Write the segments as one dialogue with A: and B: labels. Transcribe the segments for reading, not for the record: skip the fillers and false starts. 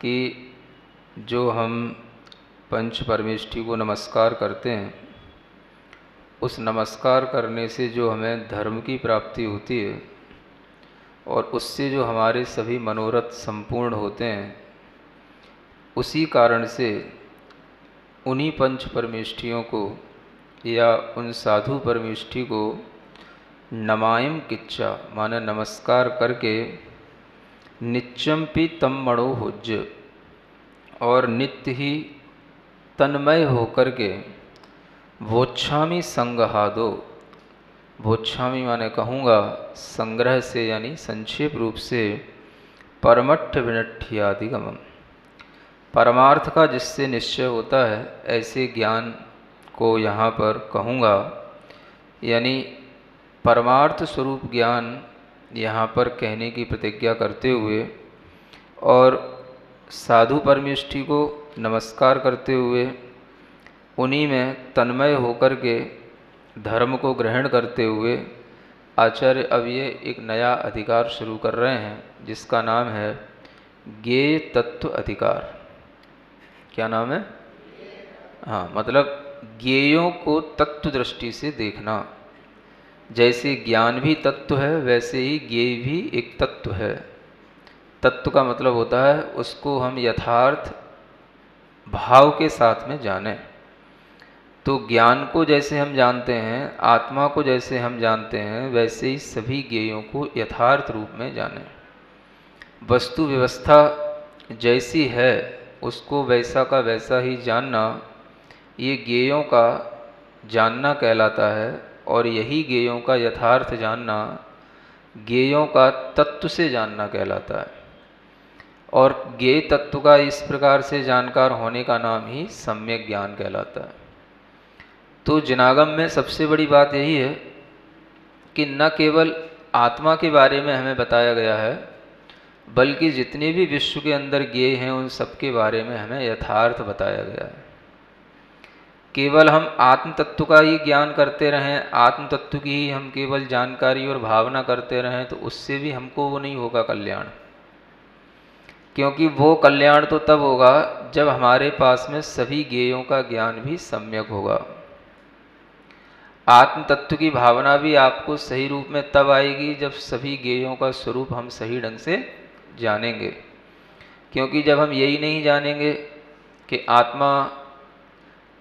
A: कि जो हम पंच परमेष्ठी को नमस्कार करते हैं, उस नमस्कार करने से जो हमें धर्म की प्राप्ति होती है और उससे जो हमारे सभी मनोरथ संपूर्ण होते हैं, उसी कारण से उन्हीं पंच परमेष्ठियों को या उन साधु परमेष्ठि को नमायम किच्चा माने नमस्कार करके नित्यम्पि तम मणो हुज्य और नित्य ही तन्मय होकर के वोच्छामी संगहादो, वोच्छामी माने कहूँगा संग्रह से यानी संक्षेप रूप से परमट्ठ विनठ्ठियादिगमम, परमार्थ का जिससे निश्चय होता है ऐसे ज्ञान को यहाँ पर कहूँगा, यानी परमार्थ स्वरूप ज्ञान यहाँ पर कहने की प्रतिज्ञा करते हुए और साधु परमेष्ठि को नमस्कार करते हुए उन्हीं में तन्मय होकर के धर्म को ग्रहण करते हुए आचार्य अब ये एक नया अधिकार शुरू कर रहे हैं जिसका नाम है ज्ञेय तत्व अधिकार। क्या नाम है? हाँ, मतलब ज्ञेयों को तत्व दृष्टि से देखना। जैसे ज्ञान भी तत्व है वैसे ही ज्ञेय भी एक तत्व है। तत्व का मतलब होता है उसको हम यथार्थ भाव के साथ में जानें। तो ज्ञान को जैसे हम जानते हैं, आत्मा को जैसे हम जानते हैं, वैसे ही सभी ज्ञेयों को यथार्थ रूप में जानें। वस्तु व्यवस्था जैसी है उसको वैसा का वैसा ही जानना, ये ज्ञेयों का जानना कहलाता है। और यही ज्ञेयों का यथार्थ जानना ज्ञेयों का तत्व से जानना कहलाता है। और ज्ञेय तत्व का इस प्रकार से जानकार होने का नाम ही सम्यक ज्ञान कहलाता है। तो जिनागम में सबसे बड़ी बात यही है कि न केवल आत्मा के बारे में हमें बताया गया है, बल्कि जितने भी विश्व के अंदर ज्ञेय हैं उन सब के बारे में हमें यथार्थ बताया गया है। केवल हम आत्म तत्व का ही ज्ञान करते रहें, आत्म तत्व की ही हम केवल जानकारी और भावना करते रहें, तो उससे भी हमको वो नहीं होगा कल्याण। क्योंकि वो कल्याण तो तब होगा जब हमारे पास में सभी ज्ञेयों का ज्ञान भी सम्यक होगा। आत्म तत्व की भावना भी आपको सही रूप में तब आएगी जब सभी ज्ञेयों का स्वरूप हम सही ढंग से जानेंगे। क्योंकि जब हम यही नहीं जानेंगे कि आत्मा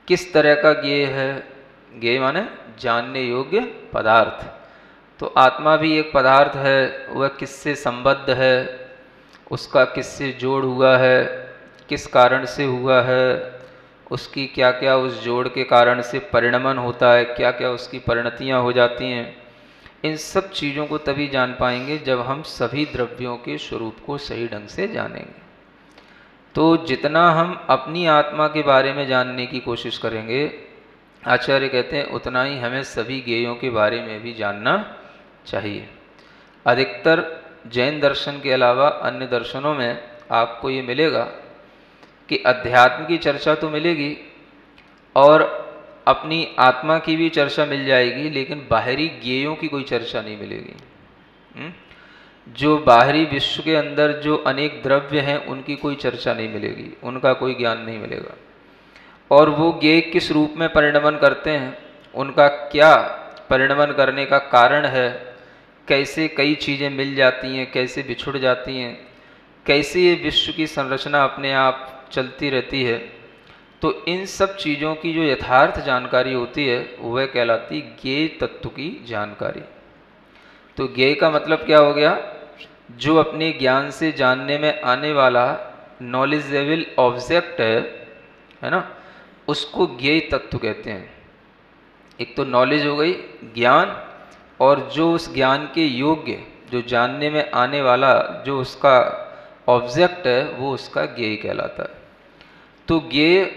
A: किस तरह का ज्ञेय है, ज्ञेय माने जानने योग्य पदार्थ, तो आत्मा भी एक पदार्थ है, वह किससे संबद्ध है, उसका किससे जोड़ हुआ है, किस कारण से हुआ है, उसकी क्या क्या उस जोड़ के कारण से परिणमन होता है, क्या क्या उसकी परिणतियाँ हो जाती हैं। इन सब चीज़ों को तभी जान पाएंगे जब हम सभी द्रव्यों के स्वरूप को सही ढंग से जानेंगे। तो जितना हम अपनी आत्मा के बारे में जानने की कोशिश करेंगे, आचार्य कहते हैं उतना ही हमें सभी ज्ञेयों के बारे में भी जानना चाहिए। अधिकतर जैन दर्शन के अलावा अन्य दर्शनों में आपको ये मिलेगा कि अध्यात्म की चर्चा तो मिलेगी और अपनी आत्मा की भी चर्चा मिल जाएगी, लेकिन बाहरी ज्ञेयों की कोई चर्चा नहीं मिलेगी। जो बाहरी विश्व के अंदर जो अनेक द्रव्य हैं उनकी कोई चर्चा नहीं मिलेगी, उनका कोई ज्ञान नहीं मिलेगा। और वो ज्ञेय किस रूप में परिणमन करते हैं, उनका क्या परिणमन करने का कारण है, कैसे कई चीज़ें मिल जाती हैं, कैसे बिछुड़ जाती हैं, कैसे ये विश्व की संरचना अपने आप चलती रहती है, तो इन सब चीज़ों की जो यथार्थ जानकारी होती है वह कहलाती ज्ञेय तत्व की जानकारी। तो ज्ञेय का मतलब क्या हो गया? जो अपने ज्ञान से जानने में आने वाला नॉलेजेबल ऑब्जेक्ट है ना, उसको ज्ञेय तत्व कहते हैं। एक तो नॉलेज हो गई, ज्ञान, और जो उस ज्ञान के योग्य जो जानने में आने वाला जो उसका ऑब्जेक्ट है वो उसका ज्ञेय कहलाता है। तो ज्ञेय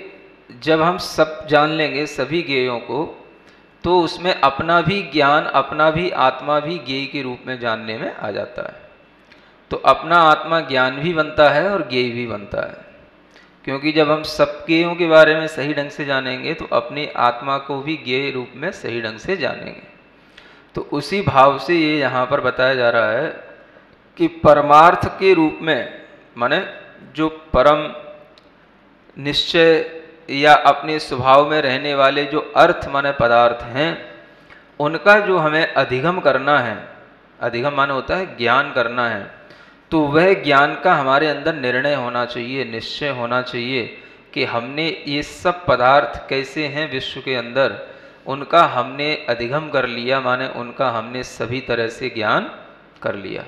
A: जब हम सब जान लेंगे सभी ज्ञेयों को, तो उसमें अपना भी ज्ञान, अपना भी आत्मा भी ज्ञेय के रूप में जानने में आ जाता है। तो अपना आत्मा ज्ञान भी बनता है और ज्ञेय भी बनता है। क्योंकि जब हम सब ज्ञेयों के बारे में सही ढंग से जानेंगे तो अपनी आत्मा को भी ज्ञेय रूप में सही ढंग से जानेंगे। तो उसी भाव से ये यहाँ पर बताया जा रहा है कि परमार्थ के रूप में, माने जो परम निश्चय या अपने स्वभाव में रहने वाले जो अर्थ माने पदार्थ हैं, उनका जो हमें अधिगम करना है, अधिगम माने होता है ज्ञान करना है, तो वह ज्ञान का हमारे अंदर निर्णय होना चाहिए, निश्चय होना चाहिए कि हमने ये सब पदार्थ कैसे हैं विश्व के अंदर, उनका हमने अधिगम कर लिया, माने उनका हमने सभी तरह से ज्ञान कर लिया।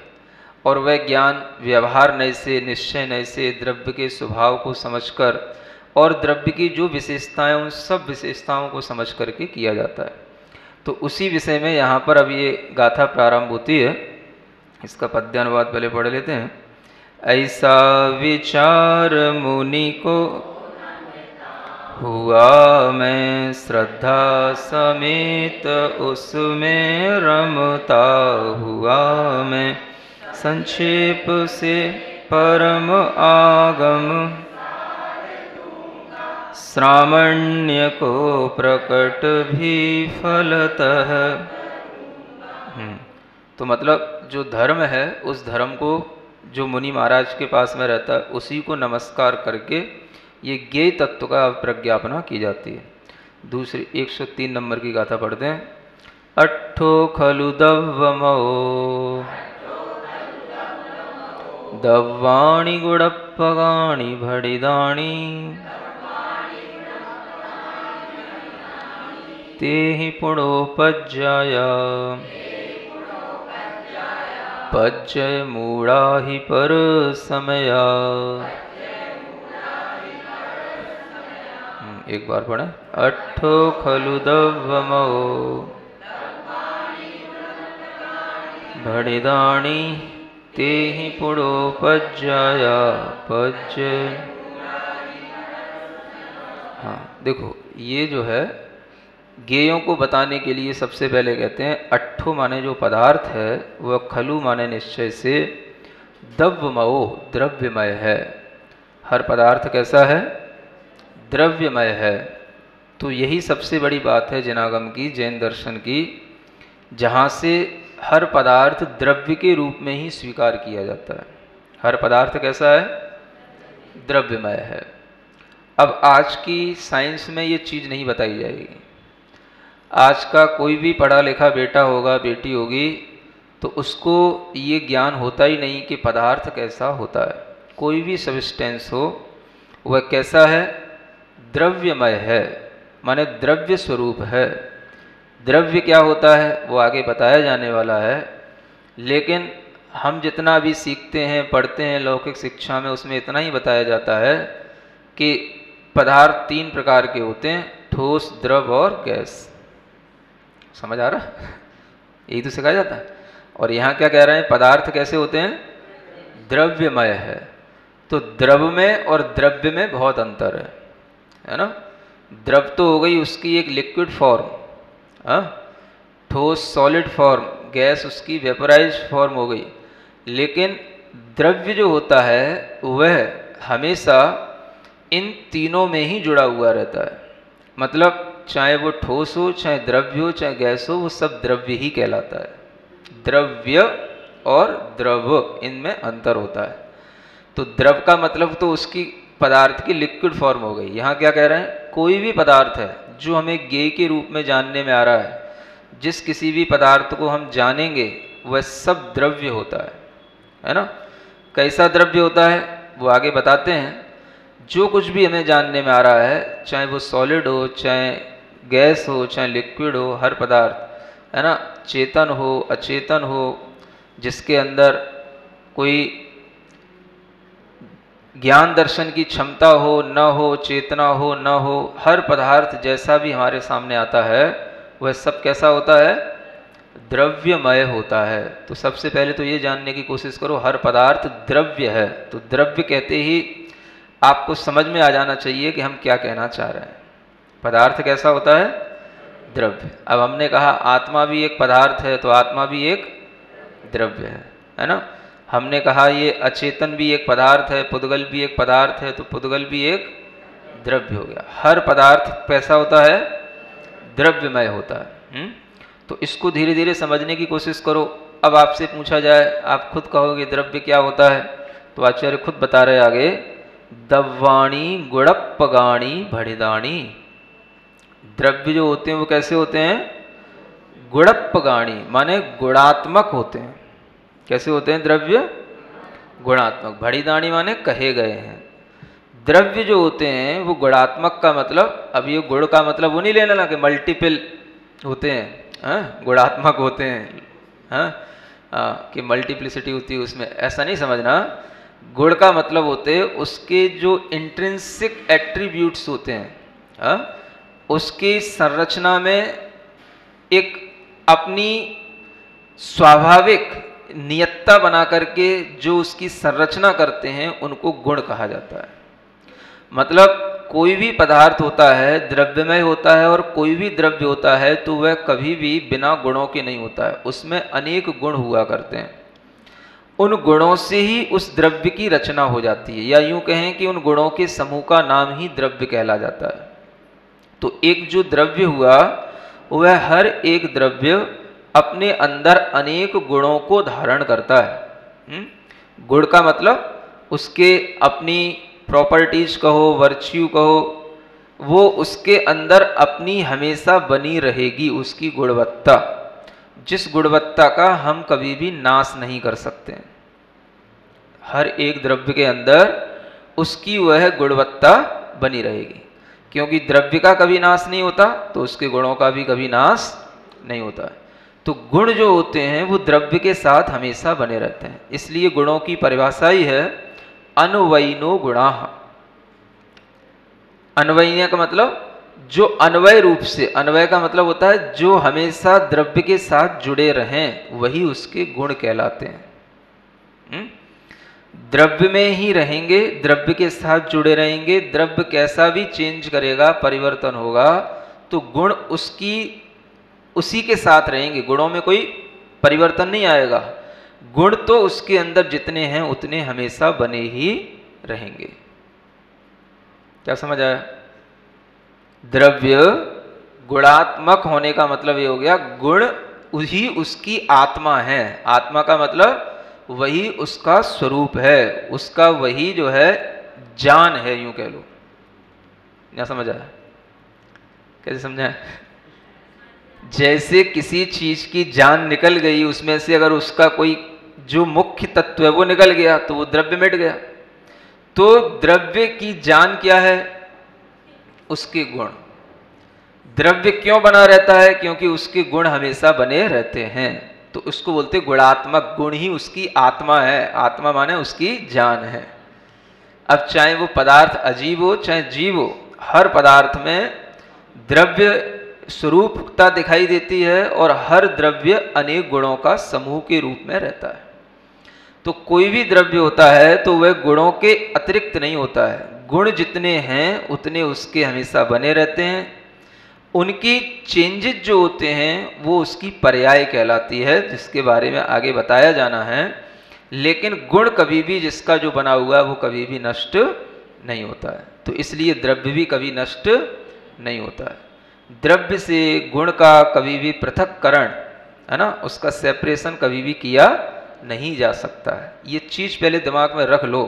A: और वह ज्ञान व्यवहार नय से, निश्चय नय से, द्रव्य के स्वभाव को समझकर और द्रव्य की जो विशेषताएं, उन सब विशेषताओं को समझ करके किया जाता है। तो उसी विषय में यहाँ पर अब ये गाथा प्रारंभ होती है। इसका पद्यानुवाद पहले पढ़ लेते हैं। ऐसा विचार मुनि को हुआ, मैं श्रद्धा समेत उसमें रमता हुआ, मैं संक्षेप से परम आगम श्रामण्य को प्रकट भी फलतः। तो मतलब जो धर्म है, उस धर्म को जो मुनि महाराज के पास में रहता है, उसी को नमस्कार करके ये ज्ञेय तत्व का प्रज्ञापना की जाती है। दूसरी 103 नंबर की गाथा पढ़ते हैं। अट्ठो खलु दव्वमो दव्वाणि गुणप्पगाणि भडिदाणि, ते हि पुणोपज्याया पज्य मूढ़ा ही पर समया। एक बार पढ़ें। अट्ठो खलु दव्वमो भडिदाणि, ते हि पुणोपज्याया पज्य। हाँ देखो, ये जो है ज्ञेयों को बताने के लिए सबसे पहले कहते हैं अट्ठो माने जो पदार्थ है वह खलु माने निश्चय से, दव्वमयो द्रव्यमय है। हर पदार्थ कैसा है? द्रव्यमय है। तो यही सबसे बड़ी बात है जैनागम की, जैन दर्शन की, जहाँ से हर पदार्थ द्रव्य के रूप में ही स्वीकार किया जाता है। हर पदार्थ कैसा है? द्रव्यमय है। अब आज की साइंस में ये चीज़ नहीं बताई जाएगी। आज का कोई भी पढ़ा लिखा बेटा होगा, बेटी होगी, तो उसको ये ज्ञान होता ही नहीं कि पदार्थ कैसा होता है। कोई भी सब्सटेंस हो वह कैसा है? द्रव्यमय है, माने द्रव्य स्वरूप है। द्रव्य क्या होता है वो आगे बताया जाने वाला है, लेकिन हम जितना भी सीखते हैं, पढ़ते हैं लौकिक शिक्षा में, उसमें इतना ही बताया जाता है कि पदार्थ 3 प्रकार के होते हैं, ठोस, द्रव और गैस। समझ आ रहा? यही तो सिखाया जाता है। और यहाँ क्या कह रहे हैं? पदार्थ कैसे होते हैं? द्रव्यमय है। तो द्रव में और द्रव्य में बहुत अंतर है ना। द्रव तो हो गई उसकी एक लिक्विड फॉर्म, ठोस सॉलिड फॉर्म, गैस उसकी वेपराइज फॉर्म हो गई। लेकिन द्रव्य जो होता है वह हमेशा इन तीनों में ही जुड़ा हुआ रहता है। मतलब चाहे वो ठोस हो, चाहे द्रव्य हो, चाहे गैस हो, वो सब द्रव्य ही कहलाता है। द्रव्य और द्रव, इनमें अंतर होता है। तो द्रव का मतलब तो उसकी पदार्थ की लिक्विड फॉर्म हो गई। यहाँ क्या कह रहे हैं? कोई भी पदार्थ है जो हमें ज्ञेय के रूप में जानने में आ रहा है, जिस किसी भी पदार्थ को हम जानेंगे वह सब द्रव्य होता है ना। कैसा द्रव्य होता है वो आगे बताते हैं। जो कुछ भी हमें जानने में आ रहा है, चाहे वो सॉलिड हो, चाहे गैस हो, चाहे लिक्विड हो, हर पदार्थ है ना, चेतन हो, अचेतन हो, जिसके अंदर कोई ज्ञान दर्शन की क्षमता हो न हो, चेतना हो न हो, हर पदार्थ जैसा भी हमारे सामने आता है वह सब कैसा होता है? द्रव्यमय होता है। तो सबसे पहले तो ये जानने की कोशिश करो, हर पदार्थ द्रव्य है। तो द्रव्य कहते ही आपको समझ में आ जाना चाहिए कि हम क्या कहना चाह रहे हैं। पदार्थ कैसा होता है? द्रव्य। अब हमने कहा आत्मा भी एक पदार्थ है, तो आत्मा भी एक द्रव्य है ना। हमने कहा ये अचेतन भी एक पदार्थ है, पुद्गल भी एक पदार्थ है, तो पुद्गल भी एक द्रव्य हो गया। हर पदार्थ कैसा होता है? द्रव्यमय होता है। तो इसको धीरे धीरे समझने की कोशिश करो। अब आपसे पूछा जाए, आप खुद कहोगे द्रव्य क्या होता है, तो आचार्य खुद बता रहे आगे, दव्वाणी गुणप्पगाणी भड़िदाणी। द्रव्य जो होते हैं वो कैसे होते हैं? गुणप्पगाणी, माने गुणात्मक होते हैं। कैसे होते हैं द्रव्य? गुणात्मक। भड़िदाणी माने कहे गए हैं। द्रव्य जो होते हैं वो गुणात्मक का मतलब, अब ये गुण का मतलब वो नहीं लेना ना कि मल्टीपल होते हैं, गुणात्मक होते हैं, कि मल्टीप्लिसिटी होती है उसमें, ऐसा नहीं समझना। गुण का मतलब होते हैं उसके जो इंट्रिंसिक एट्रीब्यूट्स होते हैं, उसकी संरचना में एक अपनी स्वाभाविक नियतता बना करके जो उसकी संरचना करते हैं उनको गुण कहा जाता है। मतलब कोई भी पदार्थ होता है द्रव्यमय होता है, और कोई भी द्रव्य होता है तो वह कभी भी बिना गुणों के नहीं होता है, उसमें अनेक गुण हुआ करते हैं। उन गुणों से ही उस द्रव्य की रचना हो जाती है, या यूं कहें कि उन गुणों के समूह का नाम ही द्रव्य कहला जाता है। तो एक जो द्रव्य हुआ वह हर एक द्रव्य अपने अंदर अनेक गुणों को धारण करता है। गुण का मतलब उसके अपनी प्रॉपर्टीज कहो, वर्च्यू कहो, वो उसके अंदर अपनी हमेशा बनी रहेगी, उसकी गुणवत्ता, जिस गुणवत्ता का हम कभी भी नाश नहीं कर सकते। हर एक द्रव्य के अंदर उसकी वह गुणवत्ता बनी रहेगी, क्योंकि द्रव्य का कभी नाश नहीं होता तो उसके गुणों का भी कभी नाश नहीं होता। तो गुण जो होते हैं वो द्रव्य के साथ हमेशा बने रहते हैं। इसलिए गुणों की परिभाषा ही है अन्वयिनो गुणाः। अन्वयिन का मतलब जो अन्वय रूप से, अन्वय का मतलब होता है जो हमेशा द्रव्य के साथ जुड़े रहें, वही उसके गुण कहलाते हैं। द्रव्य में ही रहेंगे, द्रव्य के साथ जुड़े रहेंगे, द्रव्य कैसा भी चेंज करेगा, परिवर्तन होगा, तो गुण उसी के साथ रहेंगे, गुणों में कोई परिवर्तन नहीं आएगा। गुण तो उसके अंदर जितने हैं उतने हमेशा बने ही रहेंगे। क्या समझ आया? द्रव्य गुणात्मक होने का मतलब ये हो गया, गुण ही उसकी आत्मा है। आत्मा का मतलब वही उसका स्वरूप है, उसका वही जो है जान है, यूं कह लो। क्या समझ आया? कैसे समझा? जैसे किसी चीज की जान निकल गई, उसमें से अगर उसका कोई जो मुख्य तत्व है वो निकल गया तो वो द्रव्य मिट गया। तो द्रव्य की जान क्या है? उसके गुण। द्रव्य क्यों बना रहता है? क्योंकि उसके गुण हमेशा बने रहते हैं, तो उसको बोलते गुणात्मक। गुण ही उसकी आत्मा है, आत्मा माने उसकी जान है। अब चाहे वो पदार्थ अजीब हो चाहे जीव हो, हर पदार्थ में द्रव्य स्वरूपता दिखाई देती है, और हर द्रव्य अनेक गुणों का समूह के रूप में रहता है। तो कोई भी द्रव्य होता है तो वह गुणों के अतिरिक्त नहीं होता है। गुण जितने हैं उतने उसके हमेशा बने रहते हैं। उनकी चेंजेस जो होते हैं वो उसकी पर्याय कहलाती है, जिसके बारे में आगे बताया जाना है। लेकिन गुण कभी भी, जिसका जो बना हुआ है वो कभी भी नष्ट नहीं होता है। तो इसलिए द्रव्य भी कभी नष्ट नहीं होता है। द्रव्य से गुण का कभी भी पृथक्करण, है ना, उसका सेपरेशन कभी भी किया नहीं जा सकता है। ये चीज पहले दिमाग में रख लो।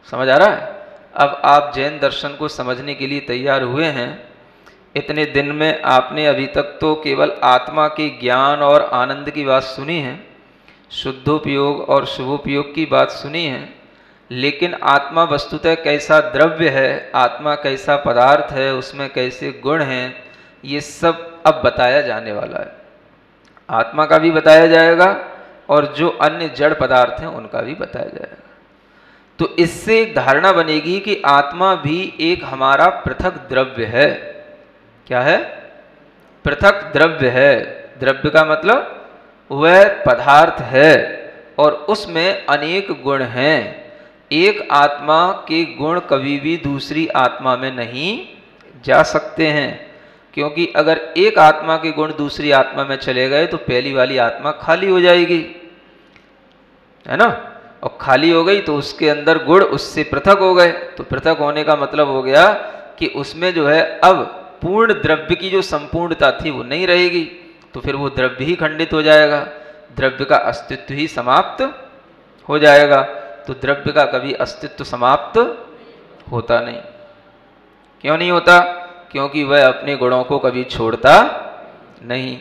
A: समझ आ रहा है? अब आप जैन दर्शन को समझने के लिए तैयार हुए हैं। इतने दिन में आपने अभी तक तो केवल आत्मा के ज्ञान और आनंद की बात सुनी है, शुद्धोपयोग और शुभोपयोग की बात सुनी है, लेकिन आत्मा वस्तुतः कैसा द्रव्य है, आत्मा कैसा पदार्थ है, उसमें कैसे गुण हैं, ये सब अब बताया जाने वाला है। आत्मा का भी बताया जाएगा और जो अन्य जड़ पदार्थ हैं उनका भी बताया जाएगा। तो इससे एक धारणा बनेगी कि आत्मा भी एक हमारा पृथक द्रव्य है। क्या है? पृथक द्रव्य है। द्रव्य का मतलब वह पदार्थ है और उसमें अनेक गुण हैं। एक आत्मा के गुण कभी भी दूसरी आत्मा में नहीं जा सकते हैं, क्योंकि अगर एक आत्मा के गुण दूसरी आत्मा में चले गए तो पहली वाली आत्मा खाली हो जाएगी, है ना। और खाली हो गई तो उसके अंदर गुण उससे पृथक हो गए। तो पृथक होने का मतलब हो गया कि उसमें जो है अब पूर्ण द्रव्य की जो संपूर्णता थी वो नहीं रहेगी, तो फिर वो द्रव्य ही खंडित हो जाएगा, द्रव्य का अस्तित्व ही समाप्त हो जाएगा। तो द्रव्य का कभी अस्तित्व समाप्त होता नहीं। क्यों नहीं होता? क्योंकि वह अपने गुणों को कभी छोड़ता नहीं।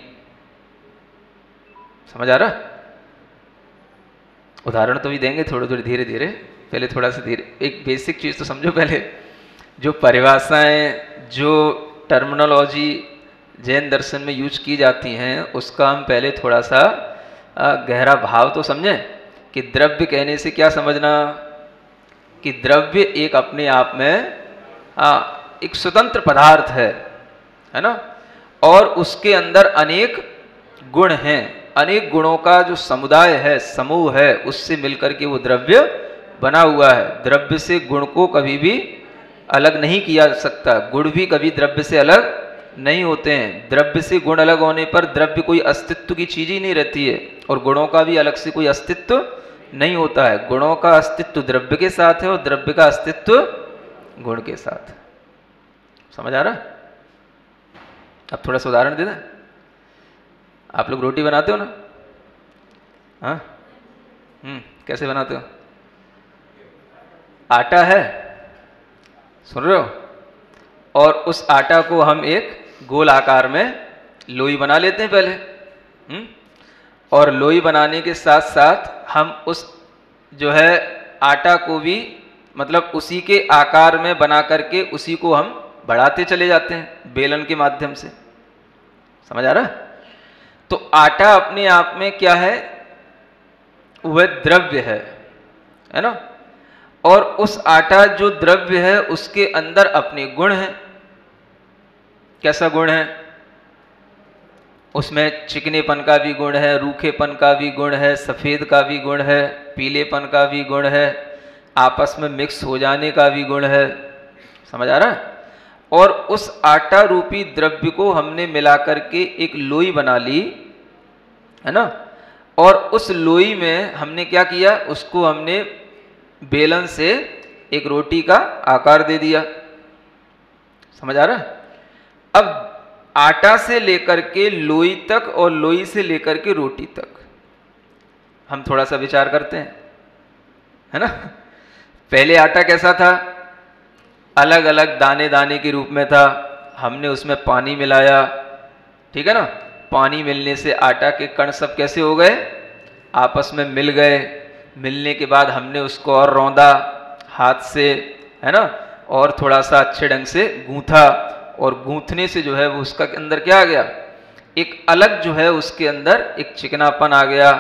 A: समझ आ रहा? उदाहरण तो भी देंगे थोड़े थोड़े धीरे धीरे, पहले थोड़ा सा धीरे, एक बेसिक चीज तो समझो पहले। जो परिभाषाएं, जो टर्मिनोलॉजी जैन दर्शन में यूज की जाती हैं, उसका हम पहले थोड़ा सा गहरा भाव तो समझें कि द्रव्य कहने से क्या समझना, कि द्रव्य एक अपने आप में एक स्वतंत्र पदार्थ है ना, और उसके अंदर अनेक गुण हैं, अनेक गुणों का जो समुदाय है, समूह है, उससे मिलकर के वो द्रव्य बना हुआ है। द्रव्य से गुण को कभी भी अलग नहीं किया जा सकता, गुण भी कभी द्रव्य से अलग नहीं होते हैं। द्रव्य से गुण अलग होने पर द्रव्य कोई अस्तित्व की चीज ही नहीं रहती है, और गुणों का भी अलग से कोई अस्तित्व नहीं होता है। गुणों का अस्तित्व द्रव्य के साथ है और द्रव्य का अस्तित्व गुण के साथ। समझ आ रहा? अब थोड़ा सा उदाहरण दे दें। आप लोग रोटी बनाते हो ना? हाँ, कैसे बनाते हो? आटा है, सुन रहे हो, और उस आटा को हम एक गोल आकार में लोई बना लेते हैं पहले, और लोई बनाने के साथ साथ हम उस जो है आटा को भी मतलब उसी के आकार में बना करके उसी को हम बढ़ाते चले जाते हैं बेलन के माध्यम से। समझ आ रहा? तो आटा अपने आप में क्या है? वह द्रव्य है ना, और उस आटा जो द्रव्य है उसके अंदर अपने गुण हैं। कैसा गुण है? उसमें चिकनेपन का भी गुण है, रूखेपन का भी गुण है, सफेद का भी गुण है, पीलेपन का भी गुण है, आपस में मिक्स हो जाने का भी गुण है। समझ आ रहा है? और उस आटा रूपी द्रव्य को हमने मिलाकर के एक लोई बना ली, है ना, और उस लोई में हमने क्या किया? उसको हमने बेलन से एक रोटी का आकार दे दिया। समझ आ रहा है? अब आटा से लेकर के लोई तक और लोई से लेकर के रोटी तक हम थोड़ा सा विचार करते हैं, है ना। पहले आटा कैसा था? अलग अलग दाने दाने के रूप में था। हमने उसमें पानी मिलाया, ठीक है ना। पानी मिलने से आटा के कण सब कैसे हो गए? आपस में मिल गए। मिलने के बाद हमने उसको और रौंदा हाथ से, है ना, और थोड़ा सा अच्छे ढंग से गूंथा, और गूंथने से जो है वो उसका अंदर क्या आ गया? एक अलग जो है उसके अंदर एक चिकनापन आ गया,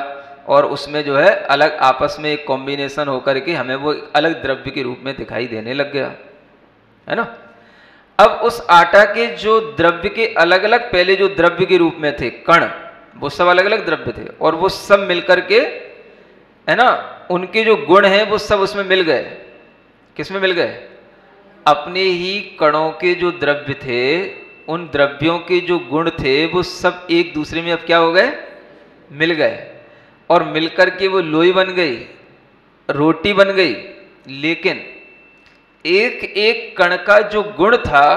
A: और उसमें जो है अलग आपस में एक कॉम्बिनेशन होकर के हमें वो अलग द्रव्य के रूप में दिखाई देने लग गया, है ना। अब उस आटा के जो द्रव्य के अलग अलग पहले जो द्रव्य के रूप में थे कण, वो सब अलग अलग द्रव्य थे, और वो सब मिलकर के, है ना, उनके जो गुण हैं वो सब उसमें मिल गए। किसमें मिल गए? अपने ही कणों के जो द्रव्य थे, उन द्रव्यों के जो गुण थे वो सब एक दूसरे में अब क्या हो गए? मिल गए, और मिलकर के वो लोई बन गई, रोटी बन गई। लेकिन एक एक कण का जो गुण था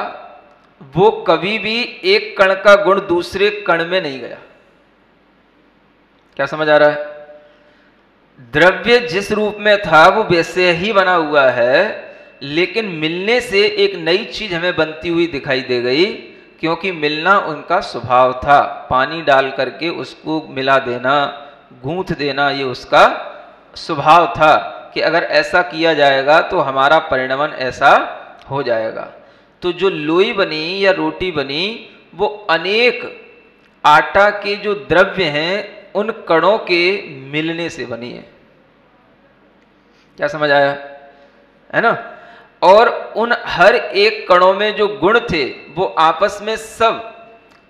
A: वो कभी भी एक कण का गुण दूसरे कण में नहीं गया। क्या समझ आ रहा है? द्रव्य जिस रूप में था वो वैसे ही बना हुआ है, लेकिन मिलने से एक नई चीज हमें बनती हुई दिखाई दे गई, क्योंकि मिलना उनका स्वभाव था। पानी डाल करके उसको मिला देना, गूंथ देना, ये उसका स्वभाव था कि अगर ऐसा किया जाएगा तो हमारा परिणमन ऐसा हो जाएगा। तो जो लोई बनी या रोटी बनी वो अनेक आटा के जो द्रव्य हैं उन कणों के मिलने से बनी है। क्या समझ आया? है ना। और उन हर एक कणों में जो गुण थे वो आपस में सब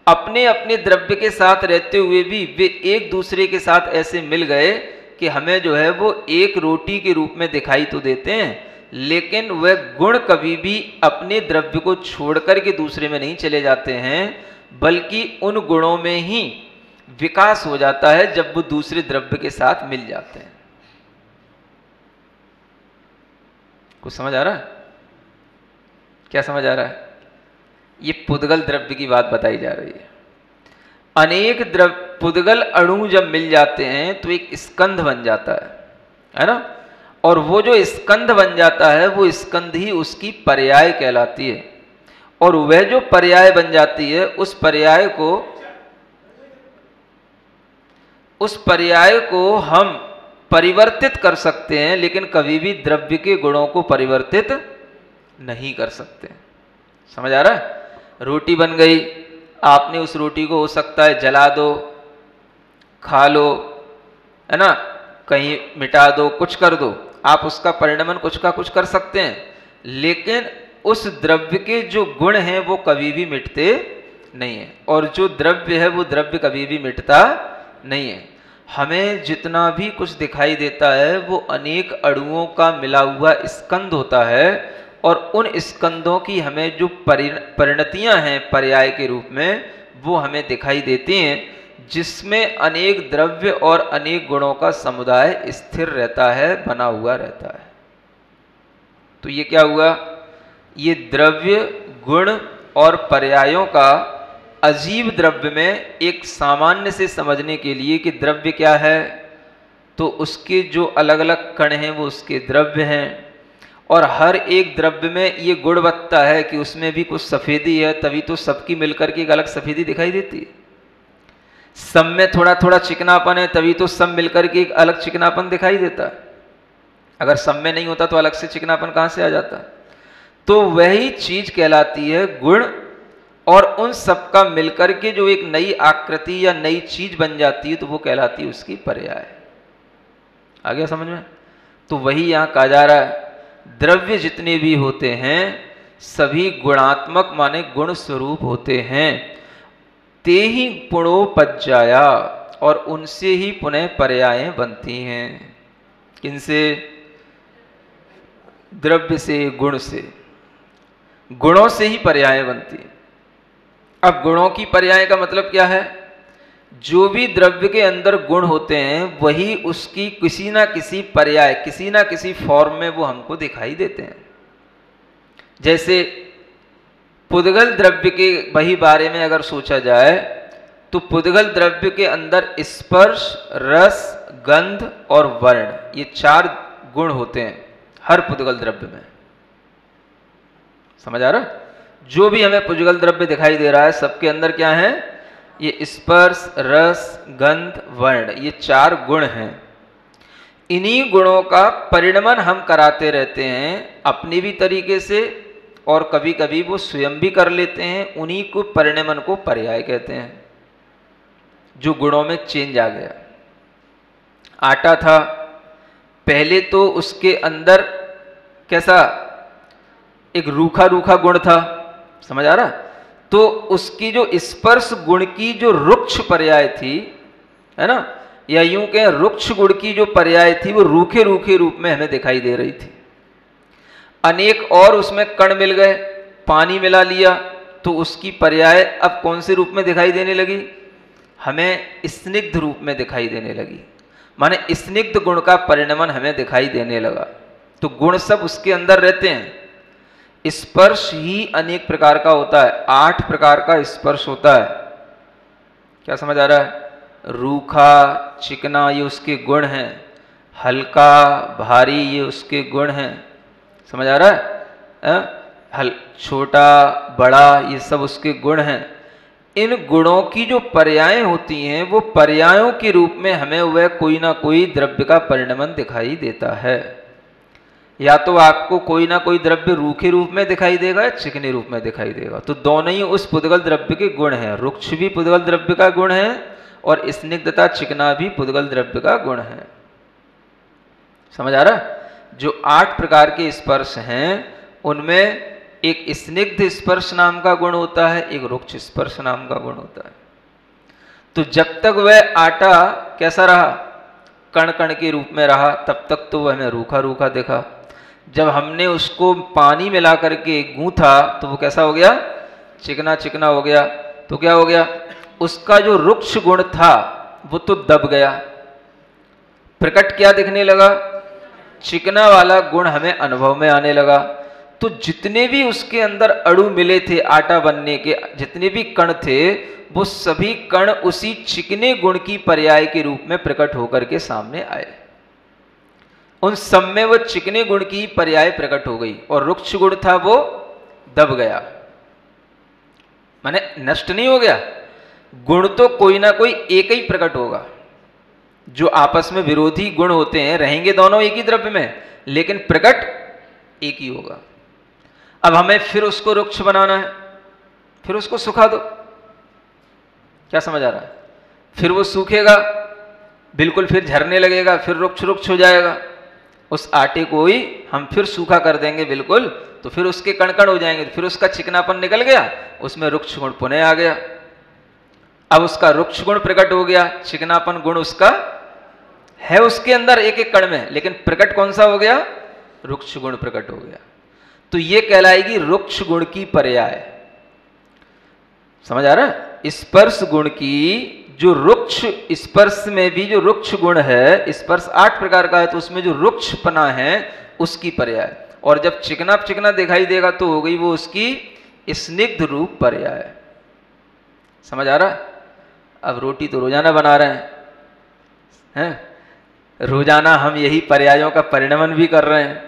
A: अपने अपने द्रव्य के साथ रहते हुए भी वे एक दूसरे के साथ ऐसे मिल गए कि हमें जो है वो एक रोटी के रूप में दिखाई तो देते हैं, लेकिन वह गुण कभी भी अपने द्रव्य को छोड़कर के दूसरे में नहीं चले जाते हैं, बल्कि उन गुणों में ही विकास हो जाता है जब वो दूसरे द्रव्य के साथ मिल जाते हैं। कुछ समझ आ रहा है? क्या समझ आ रहा है? ये पुद्गल द्रव्य की बात बताई जा रही है। अनेक पुद्गल अणु जब मिल जाते हैं तो एक स्कंध बन जाता है ना। और वो जो स्कंध बन जाता है वो स्कंध ही उसकी पर्याय कहलाती है। और वह जो पर्याय बन जाती है उस पर्याय को हम परिवर्तित कर सकते हैं, लेकिन कभी भी द्रव्य के गुणों को परिवर्तित नहीं कर सकते। समझ आ रहा है? रोटी बन गई, आपने उस रोटी को हो सकता है जला दो, खा लो, है ना, कहीं मिटा दो, कुछ कर दो, आप उसका परिणमन कुछ का कुछ कर सकते हैं, लेकिन उस द्रव्य के जो गुण हैं वो कभी भी मिटते नहीं है। और जो द्रव्य है वो द्रव्य कभी भी मिटता नहीं है। हमें जितना भी कुछ दिखाई देता है वो अनेक अणुओं का मिला हुआ स्कंध होता है, और उन स्कंधों की हमें जो परिणतियां हैं पर्याय के रूप में, वो हमें दिखाई देती हैं, जिसमें अनेक द्रव्य और अनेक गुणों का समुदाय स्थिर रहता है, बना हुआ रहता है। तो ये क्या हुआ? ये द्रव्य, गुण और पर्यायों का अजीब द्रव्य में एक सामान्य से समझने के लिए कि द्रव्य क्या है, तो उसके जो अलग अलग कण हैं वो उसके द्रव्य हैं, और हर एक द्रव्य में ये गुणवत्ता है कि उसमें भी कुछ सफेदी है, तभी तो सबकी मिलकर के एक अलग सफेदी दिखाई देती है। सब में थोड़ा थोड़ा चिकनापन है, तभी तो सब मिलकर के एक अलग चिकनापन दिखाई देता है। अगर सब में नहीं होता तो अलग से चिकनापन कहां से आ जाता? तो वही चीज कहलाती है गुण, और उन सब का मिलकर के जो एक नई आकृति या नई चीज बन जाती है तो वो कहलाती है उसकी पर्याय। आ गया समझ में? तो वही यहां कहा जा रहा है, द्रव्य जितने भी होते हैं सभी गुणात्मक माने गुण स्वरूप होते हैं। ते ही पुणोपज्जाया, और उनसे ही पुनः पर्यायें बनती हैं। किनसे? द्रव्य से, गुण से। गुणों से ही पर्यायें बनती हैं। अब गुणों की पर्याय का मतलब क्या है? जो भी द्रव्य के अंदर गुण होते हैं वही उसकी किसी ना किसी पर्याय, किसी ना किसी फॉर्म में वो हमको दिखाई देते हैं। जैसे पुद्गल द्रव्य के वही बारे में अगर सोचा जाए तो पुद्गल द्रव्य के अंदर स्पर्श, रस, गंध और वर्ण, ये 4 गुण होते हैं हर पुद्गल द्रव्य में। समझ आ रहा? जो भी हमें पुद्गल द्रव्य दिखाई दे रहा है सबके अंदर क्या है? ये स्पर्श, रस, गंध, वर्ण, ये 4 गुण हैं। इन्हीं गुणों का परिणमन हम कराते रहते हैं अपनी भी तरीके से, और कभी कभी वो स्वयं भी कर लेते हैं। उन्हीं को परिणमन को पर्याय कहते हैं। जो गुणों में चेंज आ गया। आटा था, पहले तो उसके अंदर कैसा एक रूखा रूखा गुण था, समझ आ रहा? तो उसकी जो स्पर्श गुण की जो रुक्ष पर्याय थी, है ना, या यूं कहें रुक्ष गुण की जो पर्याय थी वो रूखे रूखे रूप में हमें दिखाई दे रही थी। अनेक और उसमें कण मिल गए, पानी मिला लिया, तो उसकी पर्याय अब कौन से रूप में दिखाई देने लगी? हमें स्निग्ध रूप में दिखाई देने लगी। माने स्निग्ध गुण का परिणमन हमें दिखाई देने लगा। तो गुण सब उसके अंदर रहते हैं। स्पर्श ही अनेक प्रकार का होता है, 8 प्रकार का स्पर्श होता है। क्या समझ आ रहा है? रूखा, चिकना, ये उसके गुण हैं। हल्का, भारी, ये उसके गुण हैं। समझ आ रहा है? छोटा, बड़ा, ये सब उसके गुण हैं। इन गुणों की जो पर्यायें होती हैं वो पर्यायों के रूप में हमें वह कोई ना कोई द्रव्य का परिणमन दिखाई देता है। या तो आपको कोई ना कोई द्रव्य रूखे रूप में दिखाई देगा या चिकने रूप में दिखाई देगा। तो दोनों ही उस पुद्गल द्रव्य के गुण हैं। रुक्ष भी पुद्गल द्रव्य का गुण है और स्निग्धता, चिकना भी पुद्गल द्रव्य का गुण है। समझ आ रहा? जो 8 प्रकार के स्पर्श हैं उनमें एक स्निग्ध स्पर्श नाम का गुण होता है, एक रुक्ष स्पर्श नाम का गुण होता है। तो जब तक वह आटा कैसा रहा, कण कण के रूप में रहा, तब तक तो वह हमें रूखा रूखा दिखा। जब हमने उसको पानी मिला करके गूंथा तो वो कैसा हो गया? चिकना चिकना हो गया। तो क्या हो गया? उसका जो रुक्ष गुण था वो तो दब गया। प्रकट क्या दिखने लगा? चिकना वाला गुण हमें अनुभव में आने लगा। तो जितने भी उसके अंदर अणु मिले थे आटा बनने के, जितने भी कण थे, वो सभी कण उसी चिकने गुण की पर्याय के रूप में प्रकट होकर के सामने आए। उन सब में वो चिकने गुण की पर्याय प्रकट हो गई, और रुक्ष गुण था वो दब गया, माने नष्ट नहीं हो गया। गुण तो कोई ना कोई एक ही प्रकट होगा। जो आपस में विरोधी गुण होते हैं रहेंगे दोनों एक ही द्रव्य में, लेकिन प्रकट एक ही होगा। अब हमें फिर उसको रुक्ष बनाना है, फिर उसको सुखा दो। क्या समझ आ रहा है? फिर वो सूखेगा बिल्कुल, फिर झरने लगेगा, फिर रुक्ष रुक्ष हो जाएगा। उस आटे को ही हम फिर सूखा कर देंगे बिल्कुल, तो फिर उसके कण हो जाएंगे, फिर उसका चिकनापन निकल गया, उसमें रुक्ष गुण पुनः आ गया। अब उसका रुक्ष गुण प्रकट हो गया, चिकनापन गुण उसका है उसके अंदर एक एक कण में, लेकिन प्रकट कौन सा हो गया? रुक्ष गुण प्रकट हो गया। तो ये कहलाएगी रुक्ष गुण की पर्याय। समझ आ रहा है? स्पर्श गुण की जो रुक्ष, स्पर्श में भी जो रुक्ष गुण है, स्पर्श 8 प्रकार का है, तो उसमें जो रुक्षपना है उसकी पर्याय। और जब चिकना चिकना दिखाई देगा तो हो गई वो उसकी स्निग्ध रूप पर्याय। समझ आ रहा है? अब रोटी तो रोजाना बना रहे हैं, रोजाना हम यही पर्यायों का परिणमन भी कर रहे हैं,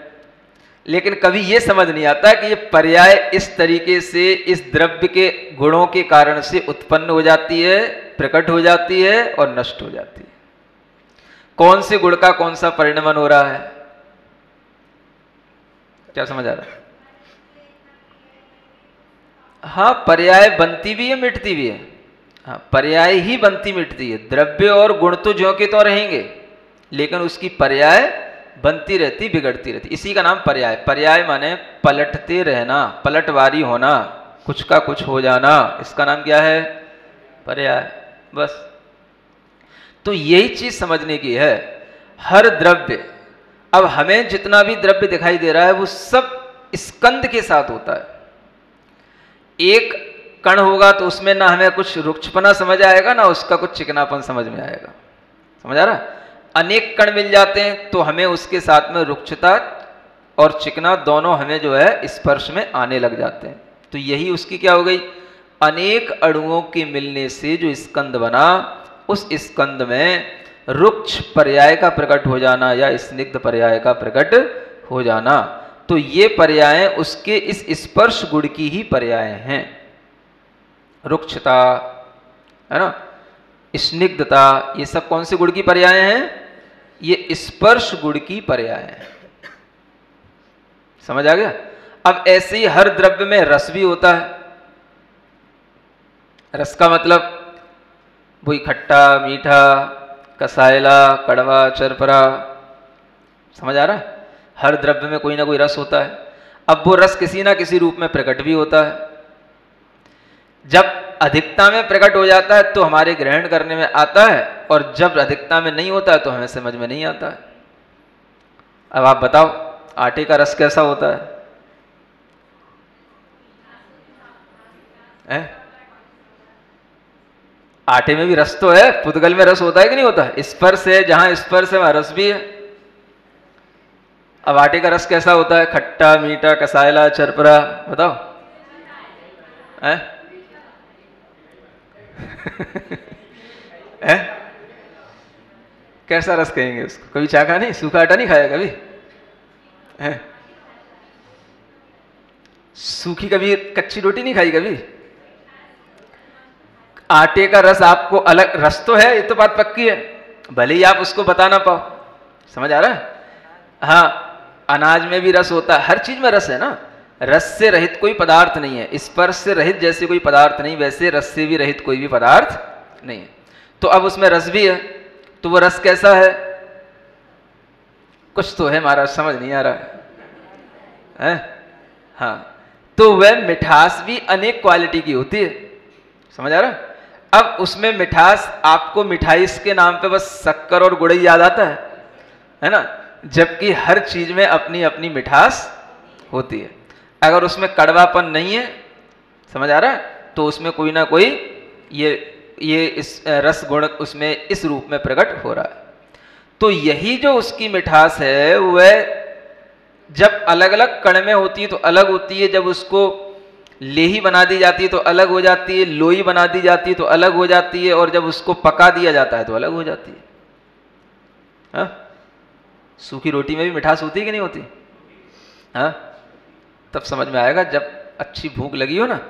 A: लेकिन कभी ये समझ नहीं आता कि ये पर्याय इस तरीके से इस द्रव्य के गुणों के कारण से उत्पन्न हो जाती है, प्रकट हो जाती है और नष्ट हो जाती है। कौन से गुण का कौन सा परिणमन हो रहा है? क्या समझ आ रहा है? हाँ, पर्याय बनती भी है मिटती भी है। हाँ, पर्याय ही बनती मिटती है। द्रव्य और गुण तो ज्यों के तो रहेंगे, लेकिन उसकी पर्याय बनती रहती, बिगड़ती रहती। इसी का नाम पर्याय। पर्याय माने पलटते रहना, पलटवारी होना, कुछ का कुछ हो जाना, इसका नाम क्या है? पर्याय। बस तो यही चीज समझने की है। हर द्रव्य, अब हमें जितना भी द्रव्य दिखाई दे रहा है वो सब स्कंद के साथ होता है। एक कण होगा तो उसमें ना हमें कुछ रुक्षपना समझ आएगा, ना उसका कुछ चिकनापन समझ में आएगा। समझ आ रहा? अनेक कण मिल जाते हैं तो हमें उसके साथ में रुक्षता और चिकना दोनों हमें जो है स्पर्श में आने लग जाते हैं। तो यही उसकी क्या हो गई? अनेक अणुओं के मिलने से जो स्कंद बना, उस स्कंद में रुक्ष पर्याय का प्रकट हो जाना या स्निग्ध पर्याय का प्रकट हो जाना। तो ये पर्याय उसके इस स्पर्श गुण की ही पर्याय हैं। रुक्षता, है ना, स्निग्धता, ये सब कौन से गुण की पर्याय हैं? ये स्पर्श गुण की पर्याय हैं। समझ आ गया? अब ऐसे ही हर द्रव्य में रस भी होता है। रस का मतलब वही खट्टा, मीठा, कसायला, कड़वा, चरपरा। समझ आ रहा है? हर द्रव्य में कोई ना कोई रस होता है। अब वो रस किसी ना किसी रूप में प्रकट भी होता है। जब अधिकता में प्रकट हो जाता है तो हमारे ग्रहण करने में आता है, और जब अधिकता में नहीं होता है तो हमें समझ में नहीं आता है। अब आप बताओ, आटे का रस कैसा होता है? आटे में भी रस तो है, पुद्गल में रस होता है कि नहीं होता? स्पर्श है, जहां स्पर्श है वहां रस भी है। अब आटे का रस कैसा होता है? खट्टा, मीठा, कसायला, चरपरा, बताओ। कैसा रस कहेंगे उसको? कभी चाखा नहीं? सूखा आटा नहीं खाया कभी? सूखी कभी कच्ची रोटी नहीं खाई कभी? आटे का रस आपको अलग, रस तो है, ये तो बात पक्की है, भले ही आप उसको बता ना पाओ। समझ आ रहा है? हाँ, अनाज में भी रस होता है, हर चीज में रस है ना। रस से रहित कोई पदार्थ नहीं है। स्पर्श से रहित जैसे कोई पदार्थ नहीं, वैसे रस से भी रहित कोई भी पदार्थ नहीं है। तो अब उसमें रस भी है, तो वो रस कैसा है? कुछ तो है महाराज, समझ नहीं आ रहा है? हाँ, तो वह मिठास भी अनेक क्वालिटी की होती है। समझ आ रहा है? अब उसमें मिठास, आपको मिठाई के नाम पे बस शक्कर और गुड़ ही याद आता है ना, जबकि हर चीज में अपनी अपनी मिठास होती है। अगर उसमें कड़वापन नहीं है, समझ आ रहा है, तो उसमें कोई ना कोई ये इस रस गुण उसमें इस रूप में प्रकट हो रहा है। तो यही जो उसकी मिठास है वह जब अलग अलग कण में होती है तो अलग होती है, जब उसको लेही बना दी जाती है तो अलग हो जाती है, लोई बना दी जाती है तो अलग हो जाती है, और जब उसको पका दिया जाता है तो अलग हो जाती है। सूखी रोटी में भी मिठास होती है कि नहीं होती? हाँ, तब समझ में आएगा जब अच्छी भूख लगी हो ना,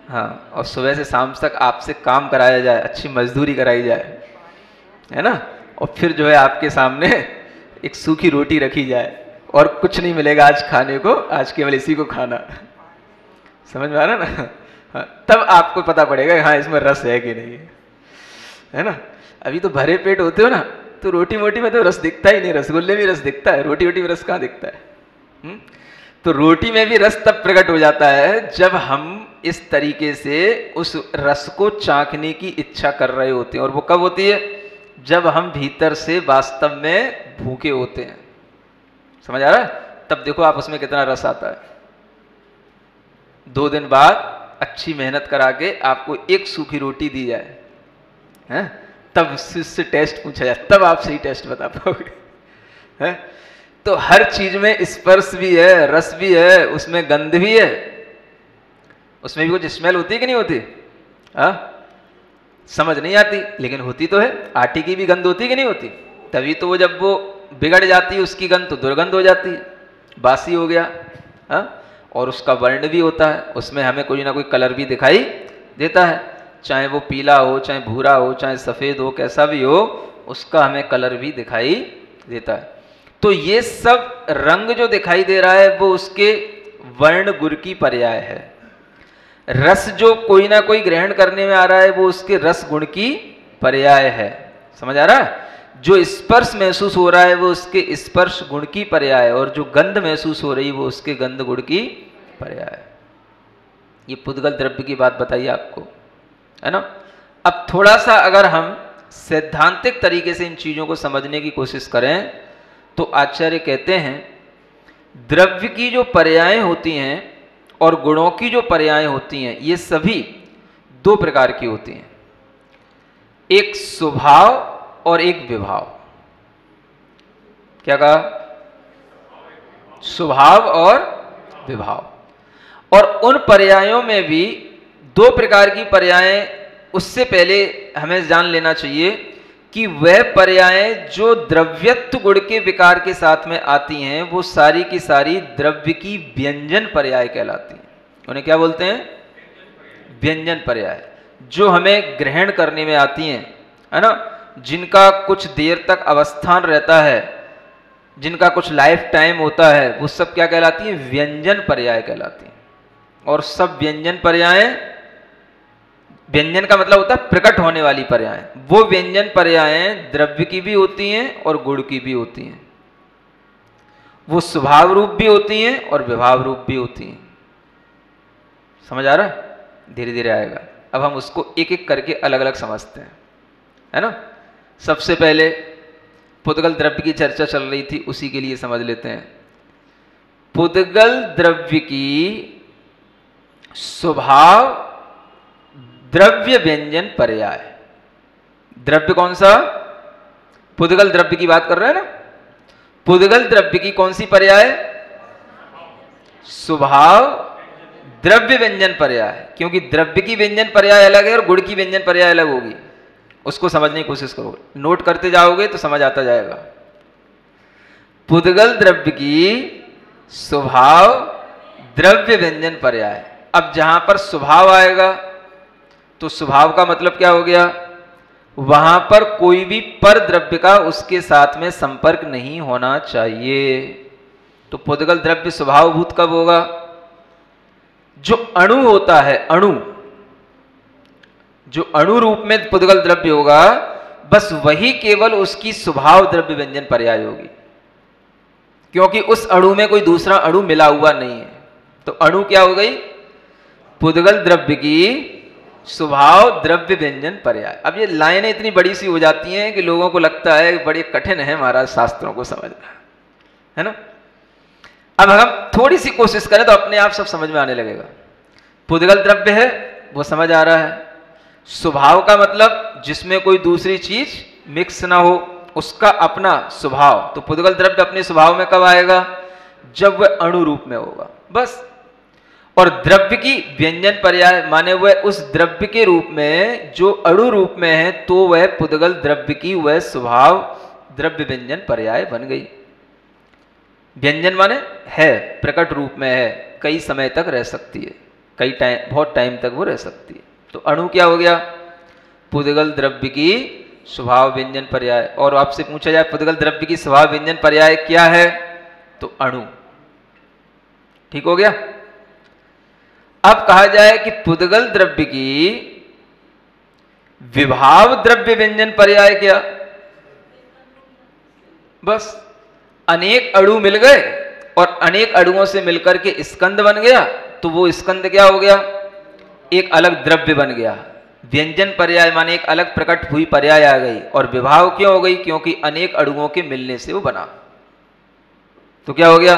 A: हाँ, और सुबह से शाम तक आपसे काम कराया जाए, अच्छी मजदूरी कराई जाए, है ना, और फिर जो है आपके सामने एक सूखी रोटी रखी जाए और कुछ नहीं मिलेगा आज खाने को, आज केवल इसी को खाना। समझ में आ रहा ना? हाँ, तब आपको पता पड़ेगा हाँ इसमें रस है कि नहीं, है ना। अभी तो भरे पेट होते हो ना, तो रोटी मोटी में तो रस दिखता ही नहीं, रसगुल्ले में रस दिखता है, रोटी वोटी में रस कहाँ दिखता है? तो रोटी में भी रस तब प्रकट हो जाता है जब हम इस तरीके से उस रस को चाखने की इच्छा कर रहे होते हैं। और वो कब होती है? जब हम भीतर से वास्तव में भूखे होते हैं। समझ आ रहा है? तब देखो आप उसमें कितना रस आता है। 2 दिन बाद अच्छी मेहनत करा के आपको एक सूखी रोटी दी जाए, हैं? तब उससे टेस्ट पूछा जाए, तब आप सही टेस्ट बता पाओगे, हैं? तो हर चीज में स्पर्श भी है, रस भी है, उसमें गंध भी है, उसमें भी कुछ स्मेल होती है कि नहीं होती? हाँ, समझ नहीं आती लेकिन होती तो है। आटे की भी गंध होती है कि नहीं होती? तभी तो वो जब वो बिगड़ जाती है उसकी गंध तो दुर्गंध हो जाती है, बासी हो गया। हाँ, और उसका वर्ण भी होता है, उसमें हमें कोई ना कोई कलर भी दिखाई देता है, चाहे वो पीला हो, चाहे भूरा हो, चाहे सफेद हो, कैसा भी हो, उसका हमें कलर भी दिखाई देता है। तो ये सब रंग जो दिखाई दे रहा है वो उसके वर्ण गुण की पर्याय है। रस जो कोई ना कोई ग्रहण करने में आ रहा है वो उसके रस गुण की पर्याय है। समझ आ रहा है? जो स्पर्श महसूस हो रहा है वो उसके स्पर्श गुण की पर्याय है, और जो गंध महसूस हो रही है वो उसके गंध गुण की पर्याय है। ये पुद्गल द्रव्य की बात बताइए आपको, है ना। अब थोड़ा सा अगर हम सैद्धांतिक तरीके से इन चीजों को समझने की कोशिश करें तो आचार्य कहते हैं द्रव्य की जो पर्याय होती हैं और गुणों की जो पर्याय होती हैं ये सभी 2 प्रकार की होती हैं, एक स्वभाव और एक विभाव। क्या कहा? स्वभाव और विभाव। और उन पर्यायों में भी 2 प्रकार की पर्याय, उससे पहले हमें जान लेना चाहिए कि वह पर्याय जो द्रव्यत्व गुण के विकार के साथ में आती हैं वो सारी की सारी द्रव्य की व्यंजन पर्याय कहलाती हैं। उन्हें क्या बोलते हैं? व्यंजन पर्याय। जो हमें ग्रहण करने में आती हैं, है ना, जिनका कुछ देर तक अवस्थान रहता है, जिनका कुछ लाइफ टाइम होता है, वो सब क्या कहलाती हैं? व्यंजन पर्याय कहलाती हैं। और सब व्यंजन पर्याय, व्यंजन का मतलब होता है प्रकट होने वाली पर्याय, वो व्यंजन पर्याय द्रव्य की भी होती हैं और गुण की भी होती हैं। वो स्वभाव रूप भी होती हैं और विभाव रूप भी होती हैं। समझ आ रहा है? धीरे धीरे आएगा। अब हम उसको एक एक करके अलग अलग समझते हैं, है ना। सबसे पहले पुद्गल द्रव्य की चर्चा चल रही थी, उसी के लिए समझ लेते हैं। पुद्गल द्रव्य की स्वभाव द्रव्य व्यंजन पर्याय। द्रव्य कौन सा? पुद्गल द्रव्य की बात कर रहे हैं ना। पुद्गल द्रव्य की कौन सी पर्याय? स्वभाव द्रव्य व्यंजन पर्याय। क्योंकि द्रव्य की व्यंजन पर्याय अलग है और गुण की व्यंजन पर्याय अलग होगी। उसको समझने की कोशिश करो, नोट करते जाओगे तो समझ आता जाएगा। पुद्गल द्रव्य की स्वभाव द्रव्य व्यंजन पर्याय। अब जहां पर स्वभाव आएगा तो स्वभाव का मतलब क्या हो गया? वहां पर कोई भी पर द्रव्य का उसके साथ में संपर्क नहीं होना चाहिए। तो पुद्गल द्रव्य स्वभावभूत कब होगा? जो अणु होता है, अणु, जो अणु रूप में पुद्गल द्रव्य होगा, बस वही केवल उसकी स्वभाव द्रव्य व्यंजन पर्याय होगी। क्योंकि उस अणु में कोई दूसरा अणु मिला हुआ नहीं है। तो अणु क्या हो गई? पुद्गल द्रव्य की स्वभाव द्रव्य व्यंजन पर्याय। अब ये लाइनें इतनी बड़ी सी हो जाती हैं कि लोगों को लगता है बड़ी कठिन है महाराज शास्त्रों को समझना, है ना। अब हम थोड़ी सी कोशिश करें तो अपने आप सब समझ में आने लगेगा। पुद्गल द्रव्य है वो समझ आ रहा है। स्वभाव का मतलब जिसमें कोई दूसरी चीज मिक्स ना हो, उसका अपना स्वभाव। तो पुद्गल द्रव्य अपने स्वभाव में कब आएगा? जब वह अणु रूप में होगा, बस। और द्रव्य की व्यंजन पर्याय माने वह उस द्रव्य के रूप में जो अणु रूप में है, तो वह पुद्गल द्रव्य की वह स्वभाव द्रव्य व्यंजन पर्याय बन गई। व्यंजन माने है, प्रकट रूप में है, कई समय तक रह सकती है, कई टाइम, बहुत टाइम तक वो रह सकती है। तो अणु क्या हो गया? पुद्गल द्रव्य की स्वभाव व्यंजन पर्याय। और आपसे पूछा जाए पुद्गल द्रव्य की स्वभाव व्यंजन पर्याय क्या है, तो अणु। ठीक हो गया। अब कहा जाए कि पुद्गल द्रव्य की विभाव द्रव्य व्यंजन पर्याय क्या? बस अनेक अणु मिल गए और अनेक अणुओं से मिलकर के स्कंद बन गया, तो वो स्कंद क्या हो गया? एक अलग द्रव्य बन गया। व्यंजन पर्याय माने एक अलग प्रकट हुई पर्याय आ गई। और विभाव क्यों हो गई? क्योंकि अनेक अणुओं के मिलने से वो बना। तो क्या हो गया?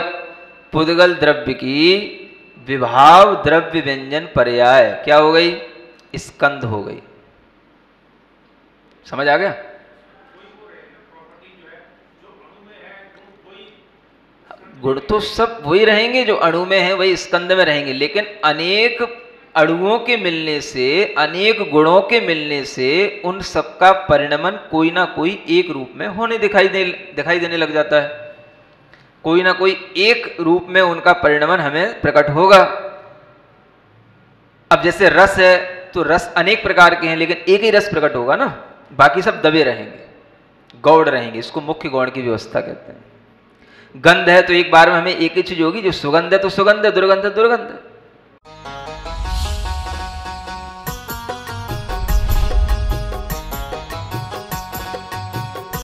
A: पुद्गल द्रव्य की विभाव द्रव्य व्यंजन पर्याय क्या हो गई? स्कंद हो गई। समझ आ गया? गुण तो सब वही रहेंगे, जो अणु में है वही स्कंद में रहेंगे, लेकिन अनेक अणुओं के मिलने से, अनेक गुणों के मिलने से उन सबका परिणमन कोई ना कोई एक रूप में होने दिखाई देने लग जाता है। कोई ना कोई एक रूप में उनका परिणमन हमें प्रकट होगा। अब जैसे रस है, तो रस अनेक प्रकार के हैं, लेकिन एक ही रस प्रकट होगा ना, बाकी सब दबे रहेंगे, गौड़ रहेंगे। इसको मुख्य गौड़ की व्यवस्था कहते हैं। गंध है तो एक बार में हमें एक ही चीज होगी, जो सुगंध है तो सुगंध है, दुर्गंध है दुर्गंध है।